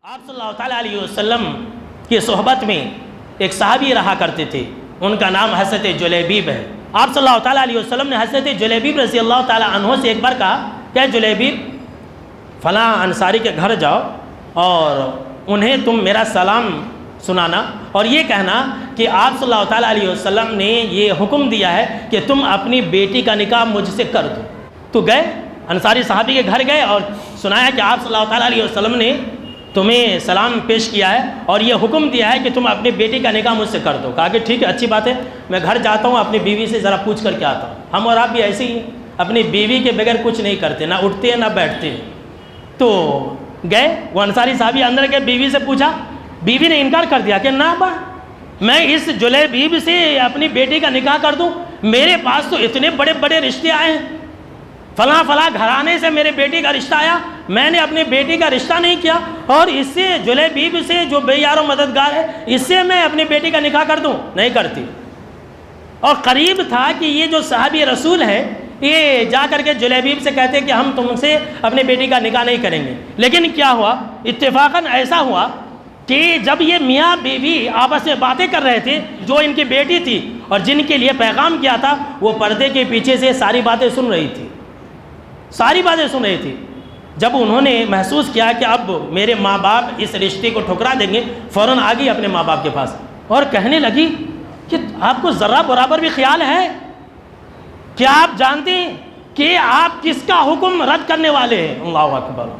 आप सल्लल्लाहु अलैहि वसल्लम की सोहबत में एक सहाबी रहा करते थे, उनका नाम हज़रत जुलैबीब है। आप सल्लल्लाहु अलैहि वसल्लम ने हज़रत जुलैबीब रज़ी अल्लाह ताला अन्हो से एक बार कहा, क्या जुलैबीब फ़लाँ अंसारी के घर जाओ और उन्हें तुम मेरा सलाम सुनाना और ये कहना कि आप सल्लल्लाहु अलैहि वसल्लम ने ये हुक्म दिया है कि तुम अपनी बेटी का निकाह मुझसे कर दो। तो गए अंसारी साहबी के घर गए और सुनाया कि आप सल्लल्लाहु अलैहि वसल्लम ने तुम्हें सलाम पेश किया है और ये हुक्म दिया है कि तुम अपनी बेटी का निकाह मुझसे कर दो। कहा कि ठीक है, अच्छी बात है, मैं घर जाता हूँ, अपनी बीवी से ज़रा पूछ करके आता हूँ। हम और आप भी ऐसे ही अपनी बीवी के बगैर कुछ नहीं करते, ना उठते हैं ना बैठते हैं। तो गए, वो अंसारी साहबी अंदर गए, बीवी से पूछा, बीवी ने इनकार कर दिया कि ना बा, मैं इस जुलैबीब से अपनी बेटी का निकाह कर दूँ? मेरे पास तो इतने बड़े बड़े रिश्ते आए हैं, फला फला घराने से मेरे बेटी का रिश्ता आया, मैंने अपनी बेटी का रिश्ता नहीं किया और इससे जुलैबीब से जो बेयारो मददगार है, इससे मैं अपनी बेटी का निकाह कर दूं? नहीं करती। और करीब था कि ये जो साहबी रसूल है ये जा करके जुलैबीब से कहते कि हम तुमसे अपनी बेटी का निकाह नहीं करेंगे। लेकिन क्या हुआ, इत्तेफाकन ऐसा हुआ कि जब ये मियाँ बीवी आपस में बातें कर रहे थे, जो इनकी बेटी थी और जिनके लिए पैगाम किया था वो पर्दे के पीछे से सारी बातें सुन रही थी, सारी बातें सुन रही थी। जब उन्होंने महसूस किया कि अब मेरे माँ बाप इस रिश्ते को ठुकरा देंगे, फ़ौरन आ गई अपने माँ बाप के पास और कहने लगी कि आपको ज़रा बराबर भी ख्याल है? क्या आप जानते हैं कि आप किसका हुक्म रद्द करने वाले हैं? अल्लाहु अकबर।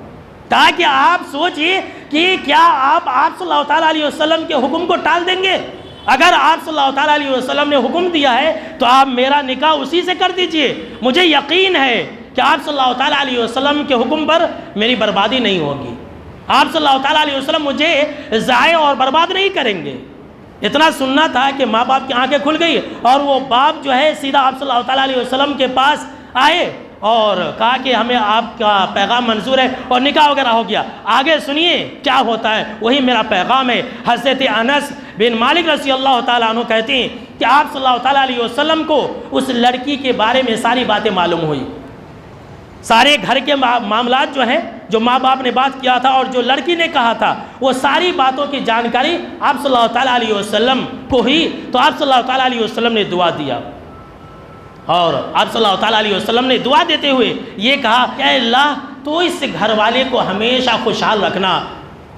ताकि आप सोचिए कि क्या आप सल्लल्लाहु अलैहि वसल्लम के हुक्म को टाल देंगे? अगर आप सल्लल्लाहु अलैहि वसल्लम ने हुक्म दिया है तो आप मेरा निकाह उसी से कर दीजिए। मुझे यकीन है कि आप सल्लल्लाहु अलैहि वसल्लम के हुक्म पर मेरी बर्बादी नहीं होगी। आप सल्लल्लाहु अलैहि वसल्लम मुझे ज़ाय और बर्बाद नहीं करेंगे। इतना सुनना था कि माँ बाप की आंखें खुल गई और वो बाप जो है सीधा आप सल्लल्लाहु अलैहि वसल्लम के पास आए और कहा कि हमें आपका पैगाम मंजूर है और निकाह वगैरह हो गया। आगे सुनिए क्या होता है, वही मेरा पैगाम है। हज़रत अनस बिन मालिक रज़ी अल्लाह ताला अन्हु कहते हैं कि आप सल्लल्लाहु अलैहि वसल्लम को उस लड़की के बारे में सारी बातें मालूम हुई, सारे घर के मामलात जो हैं, जो माँ बाप ने बात किया था और जो लड़की ने कहा था, वो सारी बातों की जानकारी आप सल्लल्लाहु अलैहि वसल्लम को हुई। तो आप सल्लल्लाहु अलैहि वसल्लम ने दुआ दिया और आप सल्लल्लाहु अलैहि वसल्लम ने दुआ देते हुए ये कहा कि अल्लाह तो इस घर वाले को हमेशा खुशहाल रखना,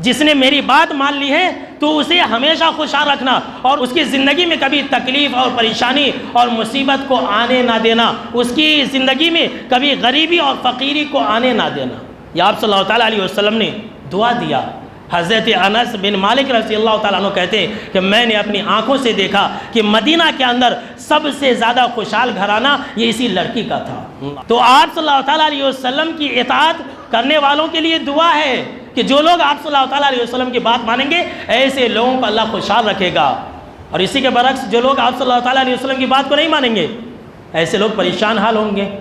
जिसने मेरी बात मान ली है तो उसे हमेशा खुशहाल रखना और उसकी ज़िंदगी में कभी तकलीफ़ और परेशानी और मुसीबत को आने ना देना, उसकी ज़िंदगी में कभी गरीबी और फ़कीरी को आने ना देना। या आप सल्लल्लाहु अलैहि वसल्लम ने दुआ दिया। हज़रत अनस बिन मालिक रज़ी अल्लाह ताला अन्हु कहते हैं कि मैंने अपनी आँखों से देखा कि मदीना के अंदर सबसे ज़्यादा खुशहाल घराना ये इसी लड़की का था। तो आप सल्लल्लाहु अलैहि वसल्लम की इताअत करने वालों के लिए दुआ है कि जो लोग आप सल्लल्लाहु अलैहि वसल्लम की बात मानेंगे ऐसे लोगों को अल्लाह खुशहाल रखेगा, और इसी के बरक्स जो लोग आप सल्लल्लाहु अलैहि वसल्लम की बात को नहीं मानेंगे ऐसे लोग परेशान हाल होंगे।